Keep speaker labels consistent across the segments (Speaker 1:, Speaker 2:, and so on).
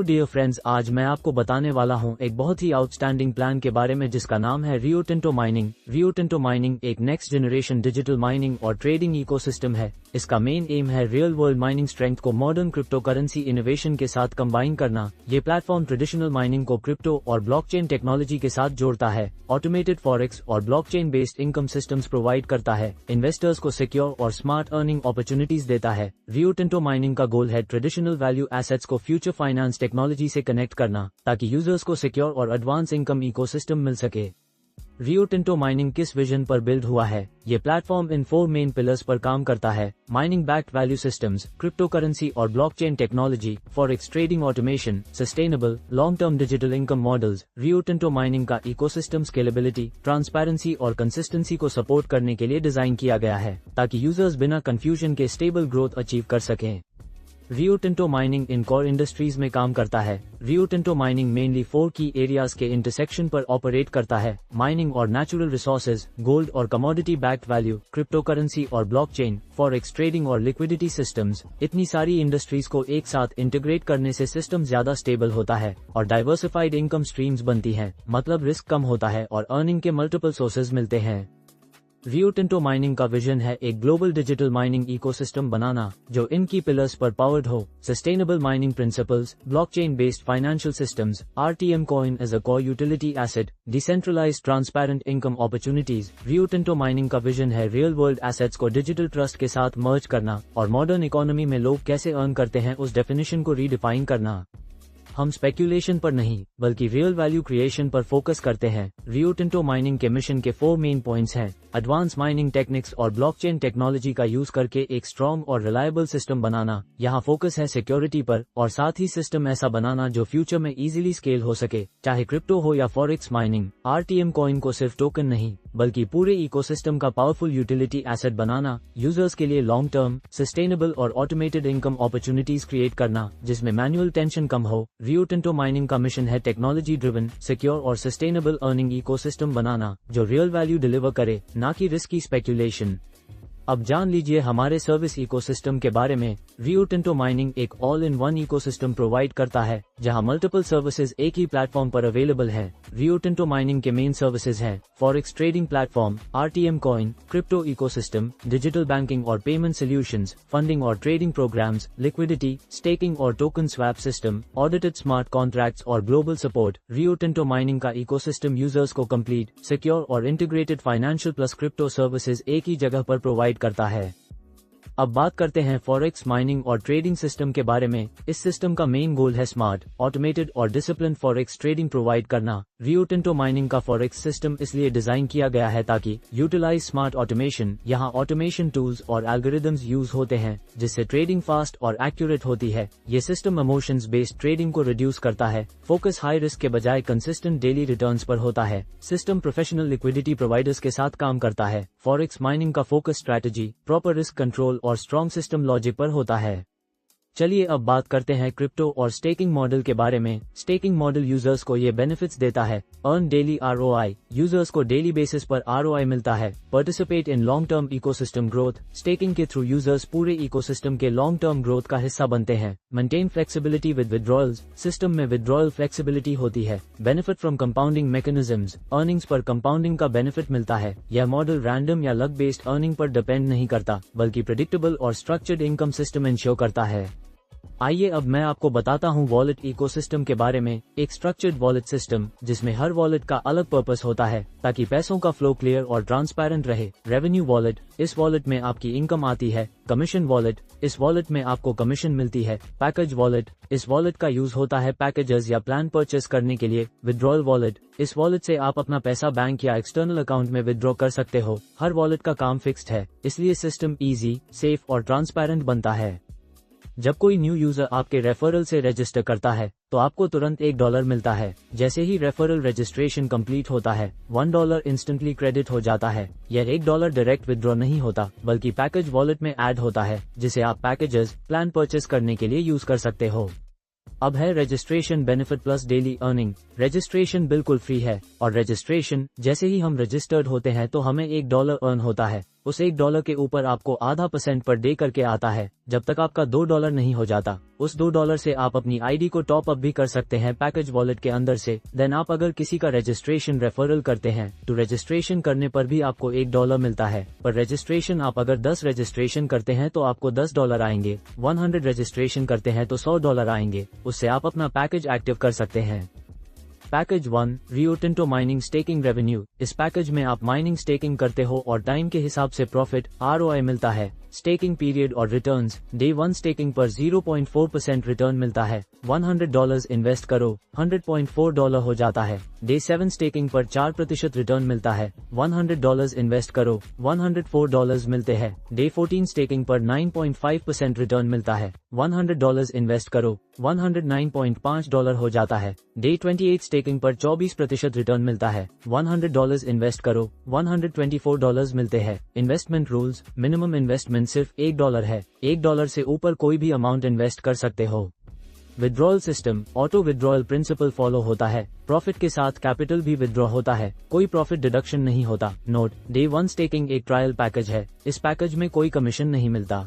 Speaker 1: Hello dear friends, आज मैं आपको बताने वाला हूं एक बहुत ही आउटस्टैंडिंग प्लान के बारे में जिसका नाम है रियो टिंटो माइनिंग। रियो टिंटो माइनिंग एक नेक्स्ट जनरेशन डिजिटल माइनिंग और ट्रेडिंग इकोसिस्टम है। इसका मेन एम है रियल वर्ल्ड माइनिंग स्ट्रेंथ को मॉडर्न क्रिप्टो करेंसी इनोवेशन के साथ कंबाइन करना। ये प्लेटफॉर्म ट्रेडिशनल माइनिंग को क्रिप्टो और ब्लॉकचेन टेक्नोलॉजी के साथ जोड़ता है, ऑटोमेटेड फॉरेक्स और blockchain based income systems provide करता है, इन्वेस्टर्स को सिक्योर और स्मार्ट अर्निंग अपॉर्चुनिटीज देता है। रियो टिंटो माइनिंग का गोल है ट्रेडिशनल वैल्यू एसेट्स को फ्यूचर फाइनेंस टेक्नोलॉजी से कनेक्ट करना ताकि यूजर्स को सिक्योर और एडवांस इनकम इकोसिस्टम मिल सके। रियो टिंटो माइनिंग किस विजन पर बिल्ड हुआ है? ये प्लेटफॉर्म इन 4 मेन पिलर्स पर काम करता है: mining backed value systems, cryptocurrency और blockchain technology, forex trading automation, sustainable long term digital income models. Rio Tinto mining का इकोसिस्टम स्केलेबिलिटी, ट्रांसपेरेंसी और कंसिस्टेंसी को सपोर्ट करने के लिए डिजाइन किया गया है ताकि यूजर्स बिना कंफ्यूजन के स्टेबल ग्रोथ अचीव कर सकें। रियो टिंटो माइनिंग इन कोर इंडस्ट्रीज में काम करता है। रियो टिंटो माइनिंग मेनली 4 की एरियाज के इंटरसेक्शन पर ऑपरेट करता है: माइनिंग और नेचुरल रिसोर्सेज, गोल्ड और commodity backed value, crypto currency और ब्लॉकचेन, फॉरेक्स ट्रेडिंग और लिक्विडिटी सिस्टम्स। इतनी सारी इंडस्ट्रीज को एक साथ इंटीग्रेट करने से सिस्टम ज्यादा स्टेबल होता है और डाइवर्सिफाइड इनकम स्ट्रीम्स बनती है, मतलब रिस्क कम होता है और अर्निंग के मल्टीपल सोर्सेज मिलते हैं। रियो टिंटो माइनिंग का विजन है एक ग्लोबल डिजिटल माइनिंग इकोसिस्टम बनाना जो इन की पिलर्स पर पावर्ड हो: sustainable mining principles, blockchain based financial systems, RTM coin as a core utility asset, decentralised transparent income opportunities. Rio Tinto mining का विजन है रियल वर्ल्ड एसेट्स को digital trust के साथ मर्ज करना और मॉडर्न इकोनॉमी में लोग कैसे अर्न करते हैं उस डेफिनेशन को रीडिफाइन करना। हम स्पेक्यूलेशन पर नहीं बल्कि रियल वैल्यू क्रिएशन पर फोकस करते हैं। रियो टिंटो माइनिंग के मिशन के 4 मेन पॉइंट्स हैं: एडवांस माइनिंग टेक्निक्स और ब्लॉकचेन टेक्नोलॉजी का यूज करके एक स्ट्रॉन्ग और रिलायबल सिस्टम बनाना। यहाँ फोकस है सिक्योरिटी पर और साथ ही सिस्टम ऐसा बनाना जो फ्यूचर में इजीली स्केल हो सके, चाहे क्रिप्टो हो या फॉरेक्स माइनिंग। RTM कॉइन को सिर्फ टोकन नहीं बल्कि पूरे इकोसिस्टम का पावरफुल यूटिलिटी एसेट बनाना, यूजर्स के लिए लॉन्ग टर्म, सस्टेनेबल और ऑटोमेटेड इनकम अपॉर्चुनिटीज क्रिएट करना जिसमें मैनुअल टेंशन कम हो। रियो टिंटो माइनिंग का मिशन है टेक्नोलॉजी ड्रिवन, सिक्योर और सस्टेनेबल अर्निंग इकोसिस्टम बनाना जो रियल वैल्यू डिलीवर करे, ना कि रिस्की स्पेक्यूलेशन। अब जान लीजिए हमारे सर्विस इकोसिस्टम के बारे में। रियो टिंटो माइनिंग एक all in one ecosystem provide करता है जहां मल्टीपल सर्विसेज एक ही प्लेटफॉर्म पर अवेलेबल है। रियो टिंटो माइनिंग के मेन सर्विसेज हैं: forex trading platform, RTM coin, crypto ecosystem, digital banking और पेमेंट सॉल्यूशंस, फंडिंग और ट्रेडिंग प्रोग्राम्स, लिक्विडिटी, स्टेकिंग और token swap system, audited smart contracts और global support. Rio Tinto mining का ecosystem users को complete, secure और integrated financial plus crypto services एक ही जगह पर प्रोवाइड करता है। अब बात करते हैं फॉरेक्स माइनिंग और ट्रेडिंग सिस्टम के बारे में। इस सिस्टम का मेन गोल है स्मार्ट, ऑटोमेटेड और डिसिप्लिन फॉरेक्स ट्रेडिंग प्रोवाइड करना। रियो टिंटो माइनिंग का फॉरेक्स सिस्टम इसलिए डिजाइन किया गया है ताकि यूटिलाइज स्मार्ट ऑटोमेशन। यहाँ ऑटोमेशन टूल्स और एल्गोरिदम्स यूज होते हैं जिससे ट्रेडिंग फास्ट और एक्यूरेट होती है। ये सिस्टम इमोशंस बेस्ड ट्रेडिंग को रिड्यूस करता है। फोकस हाई रिस्क के बजाय कंसिस्टेंट डेली रिटर्न्स पर होता है। सिस्टम प्रोफेशनल लिक्विडिटी प्रोवाइडर्स के साथ काम करता है। फॉरेक्स माइनिंग का focus strategy, proper risk control और स्ट्रॉन्ग सिस्टम लॉजिक पर होता है। चलिए अब बात करते हैं क्रिप्टो और स्टेकिंग मॉडल के बारे में। स्टेकिंग मॉडल यूजर्स को ये बेनिफिट्स देता है: अर्न डेली ROI, यूजर्स को डेली बेसिस पर ROI मिलता है। Participate in long term ecosystem growth, staking के थ्रू यूजर्स पूरे इकोसिस्टम के लॉन्ग टर्म ग्रोथ का हिस्सा बनते हैं। Maintain flexibility with withdrawals, system में विड्रॉल फ्लेक्सिबिलिटी होती है। Benefit from compounding mechanisms, earnings पर कंपाउंडिंग का बेनिफिट मिलता है। यह मॉडल रैंडम या luck based earning per depend नहीं करता बल्कि प्रेडिक्टेबल और स्ट्रक्चर्ड इनकम सिस्टम इंश्योर करता है। आइए अब मैं आपको बताता हूँ वॉलेट इकोसिस्टम के बारे में। एक स्ट्रक्चर्ड वॉलेट सिस्टम जिसमें हर वॉलेट का अलग पर्पस होता है ताकि पैसों का फ्लो क्लियर और ट्रांसपेरेंट रहे। रेवेन्यू वॉलेट, इस वॉलेट में आपकी इनकम आती है। कमीशन वॉलेट, इस वॉलेट में आपको कमीशन मिलती है। पैकेज वॉलेट, इस वॉलेट का यूज होता है पैकेजेस या प्लान परचेस करने के लिए। विड्रॉल वॉलेट, इस वॉलेट से आप अपना पैसा बैंक या एक्सटर्नल अकाउंट में विड्रॉ कर सकते हो। हर वॉलेट का काम फिक्स्ड है, इसलिए सिस्टम इजी, सेफ और ट्रांसपेरेंट बनता है। जब कोई न्यू यूजर आपके रेफरल से रजिस्टर करता है तो आपको तुरंत $1 मिलता है। जैसे ही रेफरल रजिस्ट्रेशन कंप्लीट होता है, $1 इंस्टेंटली क्रेडिट हो जाता है। यह $1 डायरेक्ट विड्रॉ नहीं होता बल्कि पैकेज वॉलेट में ऐड होता है जिसे आप पैकेजेस, प्लान परचेस करने के लिए यूज कर सकते हो। अब है registration benefit plus daily earning. Registration बिल्कुल फ्री है और रजिस्ट्रेशन जैसे ही हम रजिस्टर्ड होते हैं तो हमें $1 अर्न होता है। उस $1 के ऊपर आपको $0.5% पर डे करके आता है। जब तक आपका $2 नहीं हो जाता, उस $2 से आप अपनी आईडी को टॉप अप भी कर सकते हैं पैकेज वॉलेट के अंदर से। देन आप अगर किसी का रजिस्ट्रेशन रेफरल करते हैं तो रजिस्ट्रेशन करने पर भी आपको $1 मिलता है। पर रजिस्ट्रेशन आप अगर 10 रजिस्ट्रेशन करते हैं तो आपको $10 आएंगे, 100 रजिस्ट्रेशन करते हैं तो $100 आएंगे। उससे आप अपना पैकेज एक्टिव कर सकते हैं। पैकेज 1, रियो टिंटो माइनिंग स्टेकिंग रेवेन्यू। इस पैकेज में आप माइनिंग स्टेकिंग करते हो और टाइम के हिसाब से प्रॉफिट ROI मिलता है। स्टेकिंग पीरियड और रिटर्न्स। डे 1 स्टेकिंग पर 0.4% रिटर्न मिलता है। $100 इन्वेस्ट करो, $100.4 हो जाता है। डे 7 स्टेकिंग पर 4% रिटर्न मिलता है। $100 इन्वेस्ट करो, $104 मिलते हैं। डे 14 स्टेकिंग पर 9.5% रिटर्न मिलता है। $100 इन्वेस्ट करो, $109.5 हो जाता है। डे 28 स्टेकिंग पर 24% रिटर्न मिलता है। $100 इन्वेस्ट करो, $124 मिलते हैं। Investment rules. मिनिमम इन्वेस्टमेंट सिर्फ $1 है। $1 से ऊपर कोई भी अमाउंट इन्वेस्ट कर सकते हो। Withdrawal system. Auto withdrawal principle follow होता है। प्रॉफिट के साथ कैपिटल भी विड्रॉ होता है, कोई प्रॉफिट डिडक्शन नहीं होता। नोट, डे 1 स्टेकिंग एक ट्रायल पैकेज है। इस पैकेज में कोई कमीशन नहीं मिलता।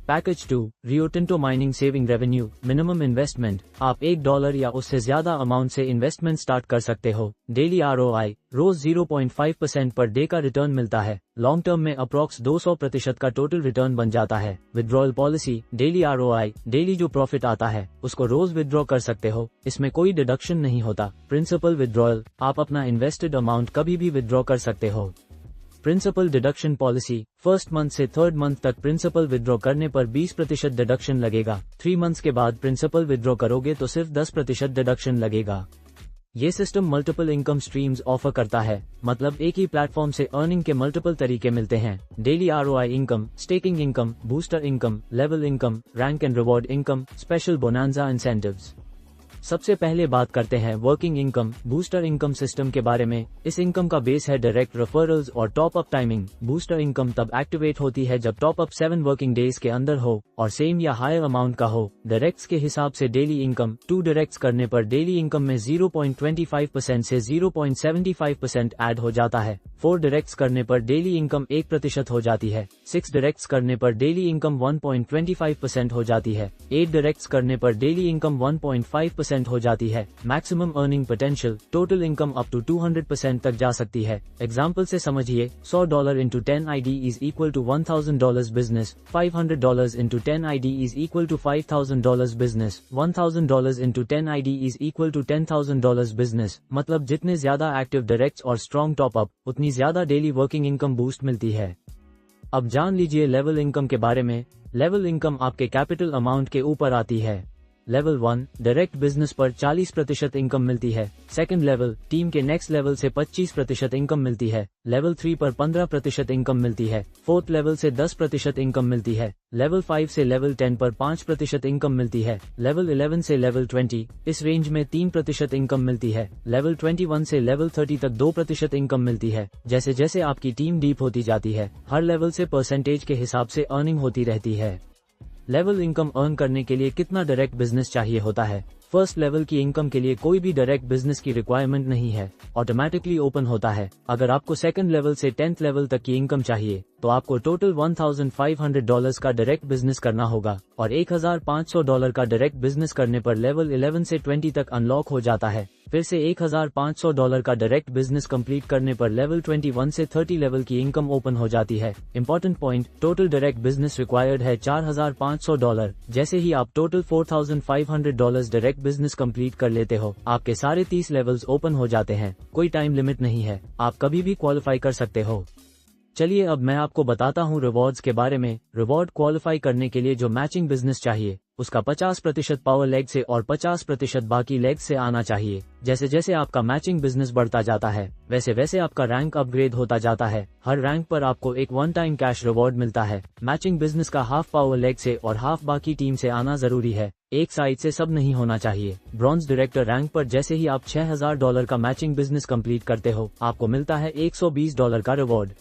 Speaker 1: पैकेज 2, रियो Tinto mining saving revenue. Minimum investment. आप $1 या उससे ज्यादा अमाउंट से इन्वेस्टमेंट स्टार्ट कर सकते हो। डेली ROI रोज 0.5% पर डे का रिटर्न मिलता है। लॉन्ग टर्म में अप्रॉक्स 200% का टोटल रिटर्न बन जाता है। Withdrawal policy. Daily ROI, daily जो प्रॉफिट आता है उसको रोज विड्रॉ कर सकते हो, इसमें कोई डिडक्शन नहीं होता। Principal withdrawal. आप अपना इन्वेस्टेड अमाउंट कभी भी विड्रॉ कर सकते हो। Principal deduction policy. First month से थर्ड मंथ तक प्रिंसिपल विड्रॉ करने पर 20% डिडक्शन लगेगा। 3 मंथ्स के बाद प्रिंसिपल विड्रॉ करोगे तो सिर्फ 10% डिडक्शन लगेगा। ये system multiple income streams offer करता है, मतलब एक ही प्लेटफॉर्म से अर्निंग के मल्टीपल तरीके मिलते हैं। Daily ROI income, staking income, booster income, level income, rank and reward income, special bonanza incentives. सबसे पहले बात करते हैं working income, booster income system के बारे में। इस इनकम का बेस है डायरेक्ट रेफरल्स और top up timing. Booster income तब एक्टिवेट होती है जब टॉप अप 7 वर्किंग डेज के अंदर हो और सेम या हायर अमाउंट का हो। डायरेक्ट्स के हिसाब से डेली इनकम 2 डायरेक्ट्स करने पर डेली इनकम में 0.25% से 0.75% ऐड हो जाता है। 4 डायरेक्ट्स करने पर डेली इनकम 1% हो जाती है। 6 डायरेक्ट्स करने पर डेली इनकम 1.25% हो जाती है। 8 डायरेक्ट्स करने पर डेली इनकम 1.5% हो जाती है। Maximum earning potential, total income up to 200% तक जा सकती है। एग्जाम्पल से समझिए, $100 into 10 ID is equal to $1,000 business, $500 into 10 ID is equal to $5,000 business, $1,000 into 10 ID is equal to $10,000 business. मतलब जितने ज्यादा एक्टिव डायरेक्ट्स और स्ट्रॉन्ग टॉप अप, उतनी ज्यादा डेली वर्किंग इनकम बूस्ट मिलती है। अब जान लीजिए लेवल इनकम के बारे में। लेवल इनकम आपके कैपिटल अमाउंट के ऊपर आती है। लेवल 1, डायरेक्ट बिजनेस पर 40% इनकम मिलती है। सेकंड लेवल, टीम के नेक्स्ट लेवल से 25% इनकम मिलती है। लेवल 3 पर 15% इनकम मिलती है। फोर्थ लेवल से 10% इनकम मिलती है। लेवल 5 से लेवल 10 पर 5% इनकम मिलती है। लेवल 11 से लेवल 20 इस रेंज में 3% इनकम मिलती है। लेवल 21 से लेवल 30 तक 2% इनकम मिलती है। जैसे जैसे आपकी टीम डीप होती जाती है, हर लेवल से परसेंटेज के हिसाब से अर्निंग होती रहती है। लेवल इनकम अर्न करने के लिए कितना डायरेक्ट बिजनेस चाहिए होता है? फर्स्ट लेवल की इनकम के लिए कोई भी डायरेक्ट बिजनेस की रिक्वायरमेंट नहीं है, ऑटोमेटिकली ओपन होता है। अगर आपको सेकंड लेवल से 10th लेवल तक की इनकम चाहिए तो आपको टोटल $1,500 का डायरेक्ट बिजनेस करना होगा और $1,500 का डायरेक्ट बिजनेस करने पर लेवल 11 से 20 तक अनलॉक हो जाता है। फिर से $1,500 का डायरेक्ट बिजनेस कंप्लीट करने पर लेवल 21 से 30 लेवल की इनकम ओपन हो जाती है। Important point, total direct business required है $4,500। जैसे ही आप टोटल $4,500 डायरेक्ट बिजनेस कंप्लीट कर लेते हो, आपके सारे 30 लेवल्स ओपन हो जाते हैं। कोई टाइम लिमिट नहीं है, आप कभी भी क्वालिफाई कर सकते हो। चलिए अब मैं आपको बताता हूँ रिवॉर्ड्स के बारे में। रिवॉर्ड क्वालिफाई करने के लिए जो मैचिंग बिजनेस चाहिए उसका 50% पावर लेग से और 50% बाकी लेग से आना चाहिए। जैसे जैसे आपका मैचिंग बिजनेस बढ़ता जाता है वैसे वैसे आपका रैंक अपग्रेड होता जाता है। हर रैंक पर आपको एक 1 टाइम कैश रिवॉर्ड मिलता है। मैचिंग बिजनेस का हाफ पावर लेग से और हाफ बाकी टीम से आना जरूरी है, एक साइड से सब नहीं होना चाहिए। ब्रॉन्ज डायरेक्टर रैंक पर जैसे ही आप $6,000 का मैचिंग बिजनेस कंप्लीट करते हो, आपको मिलता है $120 का रिवॉर्ड।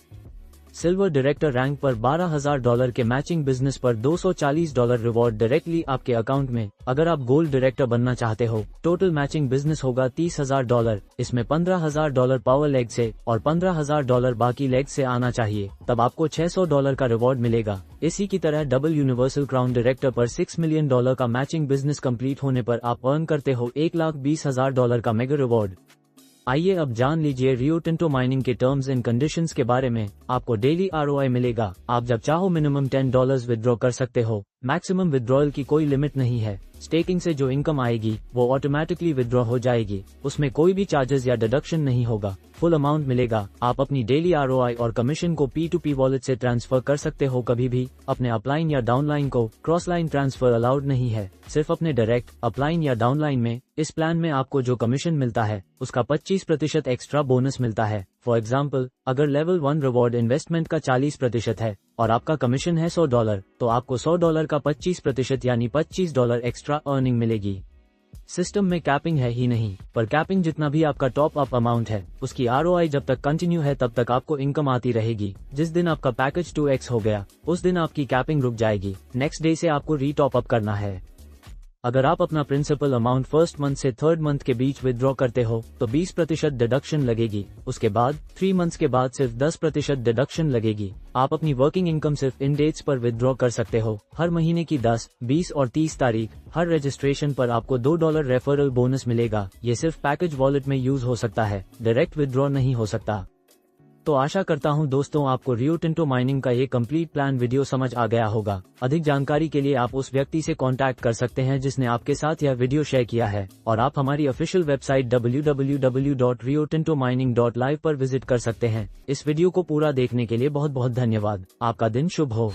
Speaker 1: सिल्वर डायरेक्टर रैंक पर $12,000 के मैचिंग बिजनेस पर $240 रिवॉर्ड डायरेक्टली आपके अकाउंट में। अगर आप गोल्ड डायरेक्टर बनना चाहते हो, टोटल मैचिंग बिजनेस होगा $30,000। इसमें $15,000 पावर लेग से और $15,000 बाकी लेग से आना चाहिए, तब आपको $600 का रिवॉर्ड मिलेगा। इसी की तरह डबल यूनिवर्सल क्राउन डायरेक्टर पर $6 मिलियन का मैचिंग बिजनेस कंप्लीट होने पर आप अर्न करते हो $1,20,000 का मेगा रिवॉर्ड। आइए अब जान लीजिए रियो टिंटो माइनिंग के टर्म्स एंड कंडीशंस के बारे में। आपको डेली ROI मिलेगा। आप जब चाहो मिनिमम $10 विथड्रॉ कर सकते हो। मैक्सिमम विथड्रॉल की कोई लिमिट नहीं है। स्टेकिंग से जो इनकम आएगी वो ऑटोमेटिकली विथड्रॉ हो जाएगी, उसमें कोई भी चार्जेस या डिडक्शन नहीं होगा। फुल अमाउंट मिलेगा। आप अपनी डेली ROI और कमीशन को P2P वॉलेट से ट्रांसफर कर सकते हो कभी भी। अपने अपलाइन या डाउनलाइन को क्रॉस लाइन ट्रांसफर अलाउड नहीं है, सिर्फ अपने डायरेक्ट अपलाइन या डाउनलाइन में। इस प्लान में आपको जो कमीशन मिलता है उसका 25% एक्स्ट्रा बोनस मिलता है। फॉर एग्जाम्पल, अगर लेवल 1 रिवॉर्ड इन्वेस्टमेंट का 40% है और आपका कमीशन है $100, तो आपको $100 का 25% यानी $25 एक्स्ट्रा अर्निंग मिलेगी। सिस्टम में कैपिंग है ही नहीं, पर कैपिंग जितना भी आपका टॉप अप अमाउंट है उसकी ROI जब तक कंटिन्यू है तब तक आपको इनकम आती रहेगी। जिस दिन आपका पैकेज 2x हो गया उस दिन आपकी कैपिंग रुक जाएगी। नेक्स्ट डे से आपको रीटॉप अप करना है। अगर आप अपना प्रिंसिपल अमाउंट फर्स्ट मंथ से थर्ड मंथ के बीच विथड्रॉ करते हो तो 20% डिडक्शन लगेगी। उसके बाद 3 मंथ्स के बाद सिर्फ 10% डिडक्शन लगेगी। आप अपनी वर्किंग इनकम सिर्फ इन डेट्स पर विथड्रॉ कर सकते हो, हर महीने की 10, 20 और 30 तारीख। हर रजिस्ट्रेशन पर आपको $2 रेफरल बोनस मिलेगा। ये सिर्फ पैकेज वॉलेट में यूज हो सकता है, डायरेक्ट विथड्रॉ नहीं हो सकता। तो आशा करता हूं दोस्तों आपको रियो टिंटो माइनिंग का ये कंप्लीट प्लान वीडियो समझ आ गया होगा। अधिक जानकारी के लिए आप उस व्यक्ति से कांटेक्ट कर सकते हैं जिसने आपके साथ यह वीडियो शेयर किया है, और आप हमारी ऑफिशियल वेबसाइट www.riotintomining.live पर विजिट कर सकते हैं। इस वीडियो को पूरा देखने के लिए बहुत बहुत धन्यवाद। आपका दिन शुभ हो।